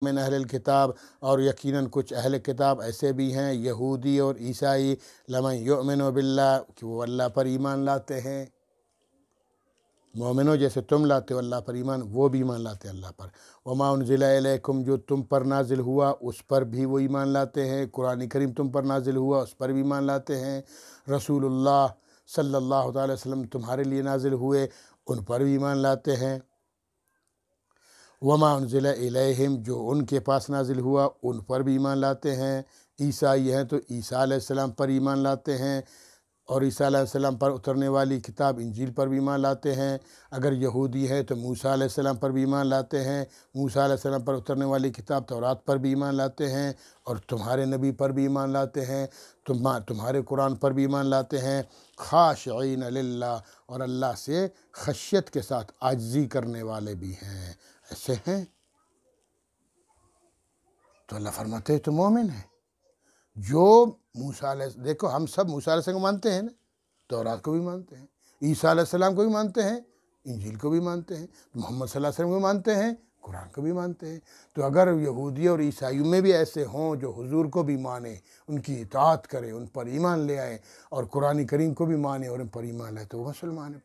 من اہل الکتاب، اور یقیناً کچھ اہل کتاب ایسے بھی ہیں یہودی اور عیسائی، لمن یؤمن باللہ، کہ وہ اللہ پر ایمان لاتے ہیں، مومنوں جیسے تم لاتے ہو اللہ پر ایمان، وہ بھی ایمان لاتے ہیں اللہ پر۔ وما انزل الیکم، جو تم پر نازل ہوا اس پر بھی وہ ایمان لاتے ہیں، قرآن کریم تم پر نازل ہوا اس پر بھی ایمان لاتے ہیں، رسول اللہ صلی اللہ تعالی وسلم تمہارے لیے نازل ہوئے ان پر بھی ایمان لاتے ہیں۔ وما انزل الیہم، جو ان کے پاس نازل ہوا ان پر بھی ایمان لاتے ہیں۔ عیسائی ہیں تو عیسیٰ علیہ السلام پر ایمان لاتے ہیں، اور عیسیٰ علیہ السلام پر اترنے والی کتاب انجیل پر بھی ایمان لاتے ہیں۔ اگر یہودی ہے تو موسیٰ علیہ السلام پر بھی ایمان لاتے ہیں، موسیٰ علیہ السلام پر اترنے والی کتاب تورات پر بھی ایمان لاتے ہیں، اور تمہارے نبی پر بھی ایمان لاتے ہیں، تمہارے قرآن پر بھی ایمان لاتے ہیں۔ خاشعین للہ، اور اللہ سے خشیت کے ساتھ عاجزی کرنے والے بھی ہیں، ایسے ہیں تو اللہ فرماتے ہیں تو مومن ہیں۔ جو موسیٰ علیہ، دیکھو ہم سب موسیٰ علیہ السلام کو مانتے ہیں نا، تورات کو بھی مانتے ہیں، عیسیٰ علیہ السلام کو بھی مانتے ہیں، انجیل کو بھی مانتے ہیں، محمد صلی اللہ علیہ وسلم کو بھی مانتے ہیں، قرآن کو بھی مانتے ہیں۔ تو اگر یہودی اور عیسائیوں میں بھی ایسے ہوں جو حضور کو بھی مانے، ان کی اطاعت کرے، ان پر ایمان لے آئے، اور قرآن کریم کو بھی مانے اور ان پر ایمان لائے، تو وہ مسلمان ہیں۔